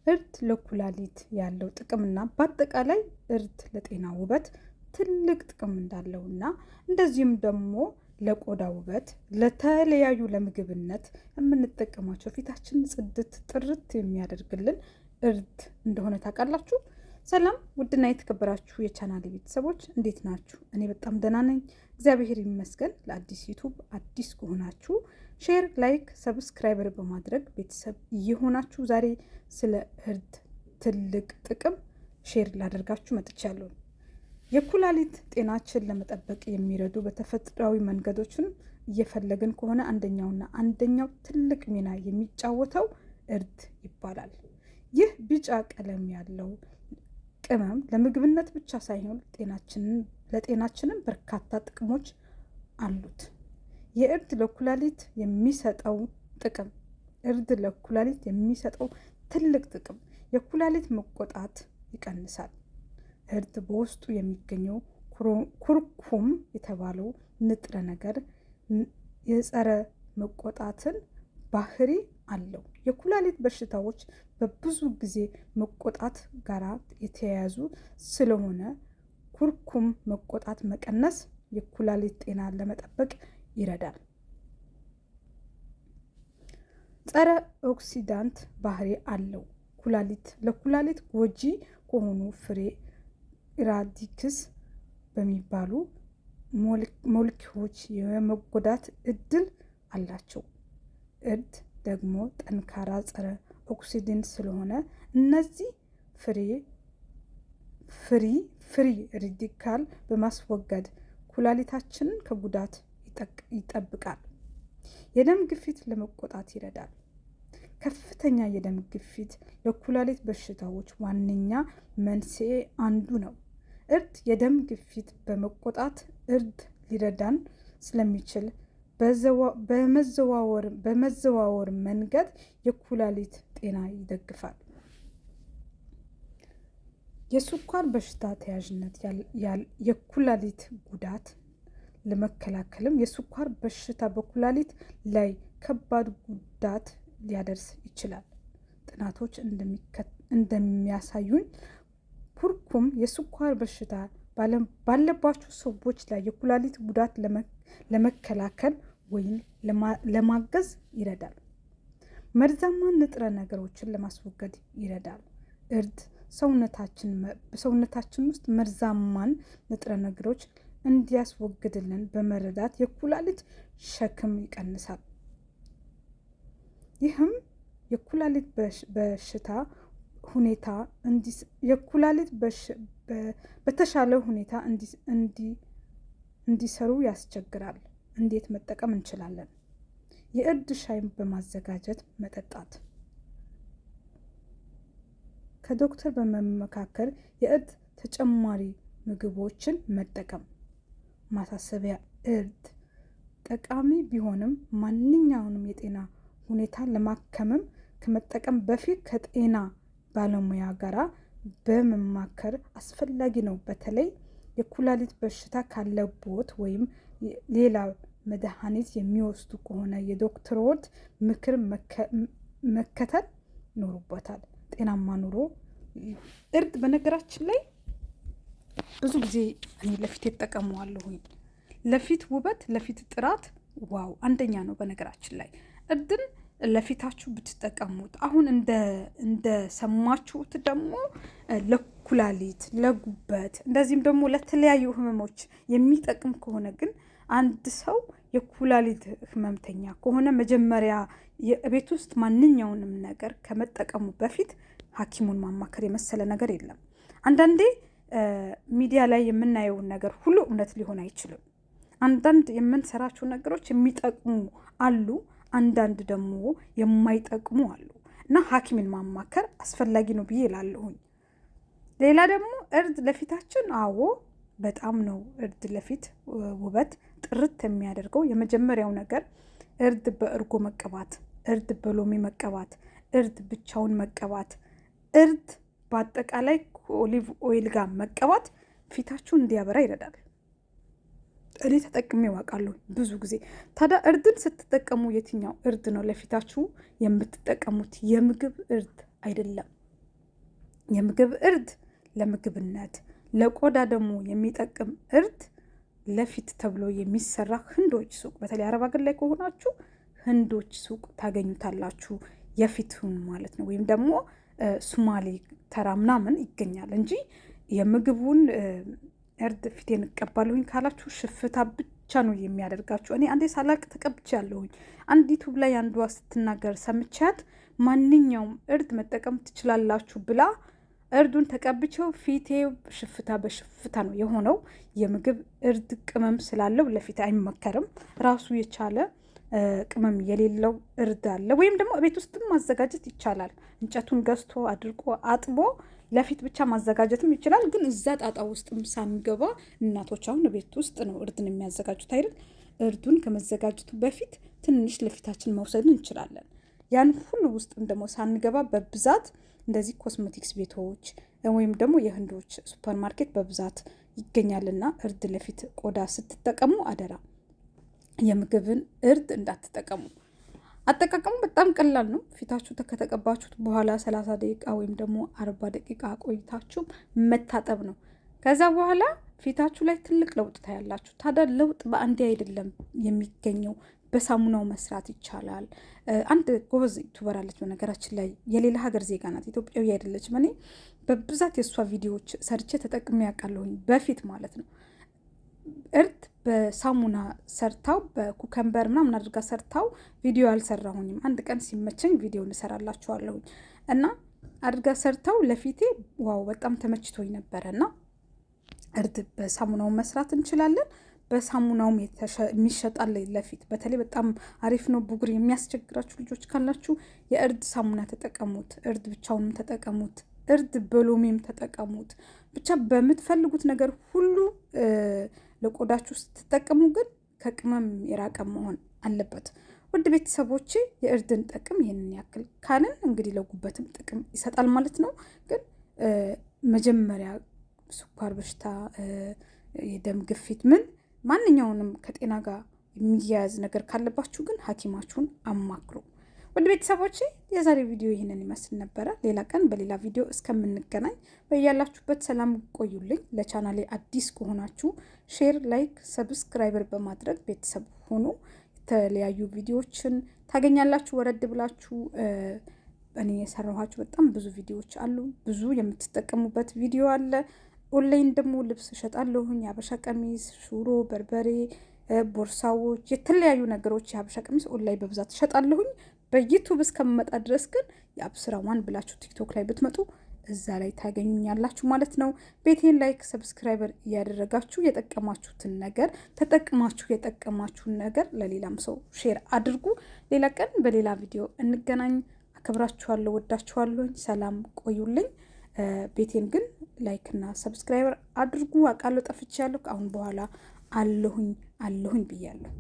እርድ ለኩላሊት ያለው ጥቅምና በአጠቃላይ እርድ ለጤና ውበት ትልቅ ጥቅም እንዳለውና እንደዚሁም ደግሞ ለቆዳ ውበት ለተለያዩ ለምግብነት የምንጠቀማቸው ፊታችን ጽድት ጥርት የሚያደርግልን እርድ እንደሆነ ታውቃላችሁ። ሰላም ውድና የተከበራችሁ የቻናል ቤተሰቦች እንዴት ናችሁ? እኔ በጣም ደህና ነኝ፣ እግዚአብሔር ይመስገን። ለአዲስ ዩቱብ አዲስ ከሆናችሁ ሼር፣ ላይክ፣ ሰብስክራይበር በማድረግ ቤተሰብ እየሆናችሁ ዛሬ ስለ እርድ ትልቅ ጥቅም ሼር ላደርጋችሁ መጥቻለሁ። የኩላሊት ጤናችን ለመጠበቅ የሚረዱ በተፈጥሯዊ መንገዶችን እየፈለግን ከሆነ አንደኛው ትልቅ ሚና የሚጫወተው እርድ ይባላል። ይህ ቢጫ ቀለም ያለው ቅመም ለምግብነት ብቻ ሳይሆን ለጤናችንም በርካታ ጥቅሞች አሉት። የእርድ ለኩላሊት የሚሰጠው ጥቅም ትልቅ ጥቅም የኩላሊት መቆጣት ይቀንሳል። እርድ በውስጡ የሚገኘው ኩርኩም የተባለው ንጥረ ነገር የጸረ መቆጣትን ባህሪ አለው። የኩላሊት በሽታዎች በብዙ ጊዜ መቆጣት ጋር የተያያዙ ስለሆነ ኩርኩም መቆጣት መቀነስ የኩላሊት ጤና ለመጠበቅ ይረዳል። ጸረ ኦክሲዳንት ባህሪ አለው። ለኩላሊት ጎጂ ከሆኑ ፍሪ ራዲክስ በሚባሉ ሞለኪውሎች የመጎዳት እድል አላቸው። እርድ ደግሞ ጠንካራ ጸረ ኦክሲዳንት ስለሆነ እነዚህ ፍሪ ራዲካል በማስወገድ ኩላሊታችንን ከጉዳት ይጠብቃል። የደም ግፊት ለመቆጣት ይረዳል። ከፍተኛ የደም ግፊት ለኩላሊት በሽታዎች ዋነኛ መንስኤ አንዱ ነው። እርድ የደም ግፊት በመቆጣት እርድ ሊረዳን ስለሚችል በመዘዋወር መንገድ የኩላሊት ጤና ይደግፋል። የስኳር በሽታ ተያያዥነት የኩላሊት ጉዳት ለመከላከልም የስኳር በሽታ በኩላሊት ላይ ከባድ ጉዳት ሊያደርስ ይችላል። ጥናቶች እንደሚያሳዩን ኩርኩም የስኳር በሽታ ባለባቸው ሰዎች ላይ የኩላሊት ጉዳት ለመከላከል ወይም ለማገዝ ይረዳል። መርዛማ ንጥረ ነገሮችን ለማስወገድ ይረዳል። እርድ ሰውነታችን ውስጥ መርዛማን ንጥረ ነገሮች እንዲያስወግድልን በመረዳት የኩላሊት ሸክም ይቀንሳል። ይህም የኩላሊት በሽታ ሁኔታ በተሻለ ሁኔታ እንዲሰሩ ያስቸግራል። እንዴት መጠቀም እንችላለን? የእርድ ሻይ በማዘጋጀት መጠጣት፣ ከዶክተር በመመካከር የእርድ ተጨማሪ ምግቦችን መጠቀም። ማሳሰቢያ፣ እርድ ጠቃሚ ቢሆንም ማንኛውንም የጤና ሁኔታ ለማከምም ከመጠቀም በፊት ከጤና ባለሙያ ጋር በመማከር አስፈላጊ ነው። በተለይ የኩላሊት በሽታ ካለቦት ወይም ሌላ መድኃኒት የሚወስዱ ከሆነ የዶክተሮች ምክር መከተል ይኖሩበታል። ጤናማ ኑሮ። እርድ በነገራችን ላይ ብዙ ጊዜ እኔ ለፊት እጠቀመዋለሁኝ። ለፊት ውበት፣ ለፊት ጥራት ዋው አንደኛ ነው። በነገራችን ላይ እርድን ለፊታችሁ ብትጠቀሙት አሁን እንደሰማችሁት ደግሞ ለኩላሊት፣ ለጉበት እንደዚህም ደግሞ ለተለያዩ ህመሞች የሚጠቅም ከሆነ ግን አንድ ሰው የኩላሊት ህመምተኛ ከሆነ መጀመሪያ የቤት ውስጥ ማንኛውንም ነገር ከመጠቀሙ በፊት ሐኪሙን ማማከር የመሰለ ነገር የለም። አንዳንዴ ሚዲያ ላይ የምናየውን ነገር ሁሉ እውነት ሊሆን አይችልም። አንዳንድ የምንሰራቸው ነገሮች የሚጠቅሙ አሉ፣ አንዳንድ ደግሞ የማይጠቅሙ አሉ እና ሐኪምን ማማከር አስፈላጊ ነው ብዬ እላለሁኝ። ሌላ ደግሞ እርድ ለፊታችን በጣም ነው እርድ ለፊት ውበት ጥርት የሚያደርገው። የመጀመሪያው ነገር እርድ በእርጎ መቀባት፣ እርድ በሎሚ መቀባት፣ እርድ ብቻውን መቀባት፣ እርድ በአጠቃላይ ከኦሊቭ ኦይል ጋር መቀባት ፊታችሁ እንዲያበራ ይረዳል። እኔ ተጠቅሜ አውቃለሁ ብዙ ጊዜ። ታዲያ እርድን ስትጠቀሙ የትኛው እርድ ነው ለፊታችሁ የምትጠቀሙት? የምግብ እርድ አይደለም። የምግብ እርድ ለምግብነት፣ ለቆዳ ደግሞ የሚጠቅም እርድ ለፊት ተብሎ የሚሰራ ህንዶች ሱቅ፣ በተለይ አረብ ሀገር ላይ ከሆናችሁ ህንዶች ሱቅ ታገኙታላችሁ። የፊቱን ማለት ነው። ወይም ደግሞ ሱማሌ ተራ ምናምን ይገኛል እንጂ የምግቡን እርድ ፊቴን እቀባለሁኝ ካላችሁ ሽፍታ ብቻ ነው የሚያደርጋችሁ። እኔ አንዴ ሳላቅ ተቀብቼ ያለሁኝ አንድ ዩቱብ ላይ አንዷ ስትናገር ሰምቻት ማንኛውም እርድ መጠቀም ትችላላችሁ ብላ እርዱን ተቀብቼው ፊቴ ሽፍታ በሽፍታ ነው የሆነው። የምግብ እርድ ቅመም ስላለው ለፊት አይመከርም። ራሱ የቻለ ቅመም የሌለው እርድ አለ። ወይም ደግሞ ቤት ውስጥም ማዘጋጀት ይቻላል። እንጨቱን ገዝቶ አድርቆ አጥቦ ለፊት ብቻ ማዘጋጀትም ይችላል። ግን እዛ ጣጣ ውስጥም ሳንገባ እናቶች አሁን ቤት ውስጥ ነው እርድን የሚያዘጋጁት አይደል? እርዱን ከመዘጋጀቱ በፊት ትንሽ ለፊታችን መውሰድ እንችላለን። ያን ሁሉ ውስጥም ደግሞ ሳንገባ በብዛት እንደዚህ ኮስሜቲክስ ቤቶች ወይም ደግሞ የህንዶች ሱፐር ማርኬት በብዛት ይገኛልና እርድ ለፊት ቆዳ ስትጠቀሙ አደራ የምግብን እርድ እንዳትጠቀሙ። አጠቃቀሙ በጣም ቀላል ነው። ፊታችሁ ከተቀባችሁት በኋላ 30 ደቂቃ ወይም ደግሞ 40 ደቂቃ ቆይታችሁ መታጠብ ነው። ከዛ በኋላ ፊታችሁ ላይ ትልቅ ለውጥ ታያላችሁ። ታዲያ ለውጥ በአንዴ አይደለም የሚገኘው፣ በሳሙናው መስራት ይቻላል። አንድ ጎበዝ ዩቱበር አለች፣ በነገራችን ላይ የሌላ ሀገር ዜጋ ናት፣ ኢትዮጵያዊ አይደለችም። እኔ በብዛት የእሷ ቪዲዮዎች ሰርቼ ተጠቅሜ ያውቃለሁኝ በፊት ማለት ነው። እርድ በሳሙና ሰርታው በኩከምበር ምናምን አድርጋ ሰርታው ቪዲዮ አልሰራሁኝም። አንድ ቀን ሲመቸኝ ቪዲዮ ልሰራላችኋለሁኝ። እና አድርጋ ሰርታው ለፊቴ ዋው በጣም ተመችቶኝ ነበረ። እና እርድ በሳሙናው መስራት እንችላለን። በሳሙናውም የሚሸጣል ለፊት በተለይ በጣም አሪፍ ነው። ብጉር የሚያስቸግራችሁ ልጆች ካላችሁ የእርድ ሳሙና ተጠቀሙት። እርድ ብቻውንም ተጠቀሙት። እርድ በሎሚም ተጠቀሙት። ብቻ በምትፈልጉት ነገር ሁሉ ለቆዳችሁ ስትጠቀሙ ግን ከቅመም የራቀ መሆን አለበት። ውድ ቤተሰቦቼ የእርድን ጥቅም ይህንን ያክል ካልን እንግዲህ ለጉበትም ጥቅም ይሰጣል ማለት ነው። ግን መጀመሪያ ስኳር በሽታ፣ የደም ግፊት፣ ማንኛውንም ከጤና ጋር የሚያያዝ ነገር ካለባችሁ ግን ሐኪማችሁን አማክሩ። ውድ ቤተሰቦቼ የዛሬ ቪዲዮ ይህንን ይመስል ነበረ። ሌላ ቀን በሌላ ቪዲዮ እስከምንገናኝ በያላችሁበት ሰላም ቆዩልኝ። ለቻናሌ አዲስ ከሆናችሁ ሼር፣ ላይክ፣ ሰብስክራይበር በማድረግ ቤተሰብ ሆኑ። የተለያዩ ቪዲዮዎችን ታገኛላችሁ። ወረድ ብላችሁ እኔ የሰራኋችሁ በጣም ብዙ ቪዲዮዎች አሉ። ብዙ የምትጠቀሙበት ቪዲዮ አለ። ኦንላይን ደግሞ ልብስ እሸጣለሁኝ። የሀበሻ ቀሚስ፣ ሹሮ፣ በርበሬ፣ ቦርሳዎች፣ የተለያዩ ነገሮች የሀበሻ ቀሚስ ኦንላይን በብዛት እሸጣለሁኝ። በዩቱብ እስከምመጣ ድረስ ግን የአብስራ ዋን ብላችሁ ቲክቶክ ላይ ብትመጡ እዛ ላይ ታገኙኛላችሁ ማለት ነው። ቤቴን ላይክ፣ ሰብስክራይበር እያደረጋችሁ የጠቀማችሁትን ነገር ተጠቅማችሁ የጠቀማችሁን ነገር ለሌላም ሰው ሼር አድርጉ። ሌላ ቀን በሌላ ቪዲዮ እንገናኝ። አከብራችኋለሁ፣ ወዳችኋለሁኝ። ሰላም ቆዩልኝ። ቤቴን ግን ላይክ እና ሰብስክራይበር አድርጉ። አውቃለሁ ጠፍቻለሁ። ከአሁን በኋላ አለሁኝ ብያለሁ።